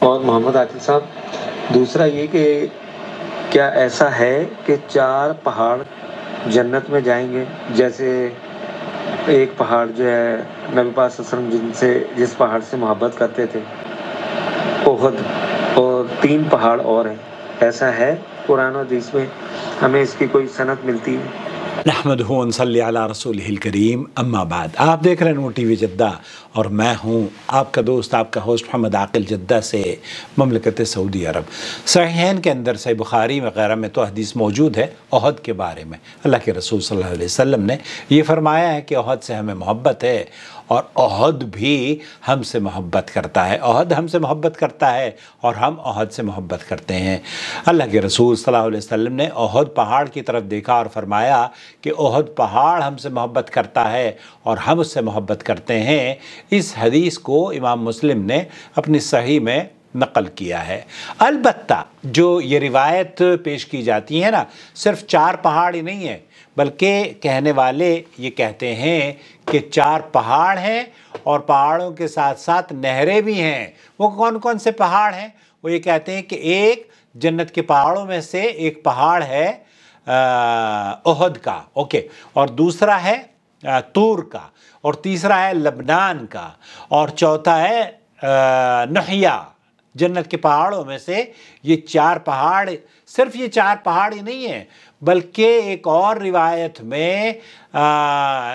اور محمد عاقل صاحب، دوسرا یہ کہ کیا ایسا ہے کہ 4 پہاڑ جنت میں جائیں گے؟ جیسے ایک پہاڑ جو ہے نبی پاک صلی اللہ علیہ وسلم جس پہاڑ سے محبت کرتے تھے، احد، اور 3 پہاڑ اور ہیں، ایسا ہے قرآن و حدیث میں؟ ہمیں اس کی کوئی سند ملتی ہے؟ نحمدہ و نصلی علی رسولہ الکریم، اما بعد۔ آپ دیکھ رہے ہیں نور ٹی وی جدہ، اور میں ہوں آپ کا دوست، آپ کا ہوسٹ محمد عاقل، جدہ سے، مملکت سعودی عرب۔ صحیحین کے اندر، صحیح بخاری وغیرہ میں تو حدیث موجود ہے احد کے بارے میں۔ اللہ کے رسول صلی اللہ علیہ وسلم نے یہ فرمایا ہے کہ احد سے ہمیں محبت ہے، اور احد بھی ہم سے محبت کرتا ہے۔ احد ہم سے محبت کرتا ہے اور ہم احد سے محبت کرتے ہیں۔ اللہ کے رسول صلی اللہ علیہ وسلم نے احد پہاڑ کی طرف دیکھا اور فرمایا کہ احد پہاڑ ہم سے محبت کرتا ہے اور ہم اس سے محبت کرتے ہیں۔ اس حدیث کو امام مسلم نے اپنی صحیح میں نقل کیا ہے۔ البتہ جو یہ روایت پیش کی جاتی ہے نا، صرف 4 پہاڑ ہی نہیں ہیں، بلکہ کہنے والے یہ کہتے ہیں کہ 4 پہاڑ ہیں اور پہاڑوں کے ساتھ ساتھ نہریں بھی ہیں۔ وہ کون کون سے پہاڑ ہیں؟ وہ یہ کہتے ہیں کہ ایک جنت کے پہاڑوں میں سے ایک پہاڑ ہے احد کا، اوکے، اور دوسرا ہے طور کا، اور تیسرا ہے لبنان کا، اور چوتھا ہے نحیہ۔ جنت کے پہاڑوں میں سے یہ 4 پہاڑ، صرف یہ 4 پہاڑ ہی نہیں ہیں، بلکہ ایک اور روایت میں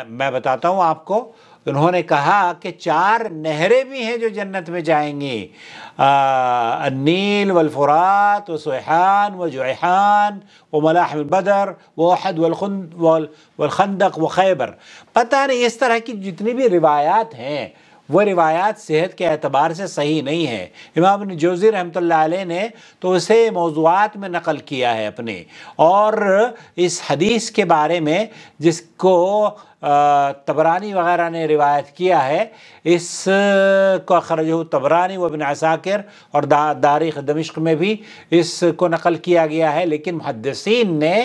میں بتاتا ہوں آپ کو، انہوں نے کہا کہ 4 نہریں بھی ہیں جو جنت میں جائیں گی، النیل والفرات وسویحان وجویحان وملاحم البدر واحد والخندق وخیبر۔ پتہ نہیں، اس طرح کی جتنی بھی روایات ہیں وہ روایات صحت کے اعتبار سے صحیح نہیں ہے۔ امام ابن جوزی رحمۃ اللہ علیہ نے تو اسے موضوعات میں نقل کیا ہے اپنے، اور اس حدیث کے بارے میں جس کو طبرانی وغیرہ نے روایت کیا ہے، اس کو اخرجہ طبرانی و ابن عساکر، اور تاریخ دمشق میں بھی اس کو نقل کیا گیا ہے، لیکن محدثین نے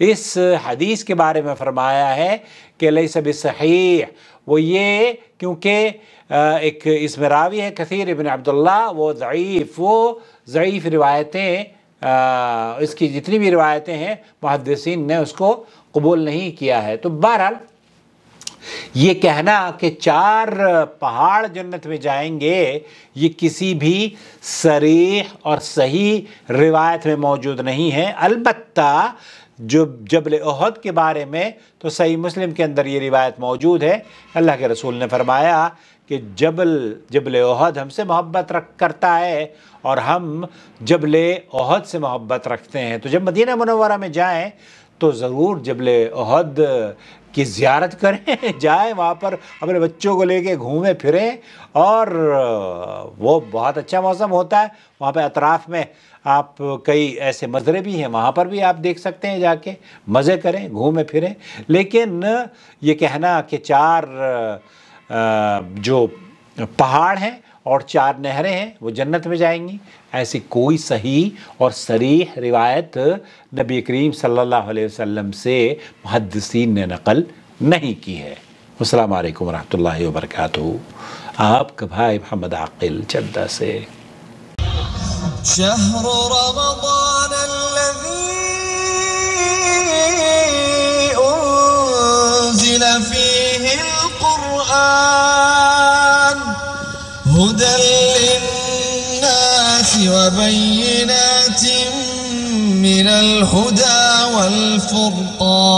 اس حدیث کے بارے میں فرمایا ہے کہ لیس بصحیح۔ وہ یہ کیونکہ ایک اس میں راوی ہے کثیر ابن عبداللہ، وہ ضعیف روایتیں، اس کی جتنی بھی روایتیں ہیں محدثین نے اس کو قبول نہیں کیا ہے۔ تو بہرحال یہ کہنا کہ 4 پہاڑ جنت میں جائیں گے، یہ کسی بھی صریح اور صحیح روایت میں موجود نہیں ہے۔ البتہ جو جبل احد کے بارے میں تو صحیح مسلم کے اندر یہ روایت موجود ہے، اللہ کے رسول نے فرمایا کہ جبل احد ہم سے محبت کرتا ہے اور ہم جبل احد سے محبت رکھتے ہیں۔ تو جب مدینہ منورہ میں جائیں تو ضرور جبل احد کی زیارت کریں، جائیں وہاں پر، اپنے بچوں کو لے کے گھومیں پھریں، اور وہ بہت اچھا موسم ہوتا ہے وہاں پہ۔ اطراف میں آپ کئی ایسے مزرے بھی ہیں، وہاں پر بھی آپ دیکھ سکتے ہیں، جا کے مزے کریں، گھومیں پھریں۔ لیکن یہ کہنا کہ 4 جو پہاڑ ہیں اور 4 نہریں ہیں وہ جنت میں جائیں گی، ایسی کوئی صحیح اور صریح روایت نبی کریم صلی اللہ علیہ وسلم سے محدثین نے نقل نہیں کی ہے۔ السلام علیکم ورحمۃ اللہ وبرکاتہ۔ آپ کا بھائی محمد عاقل، جدہ سے۔ شهر رمضان الذي أنزل فيه القرآن هدى للناس وبينات من الهدى والفرقان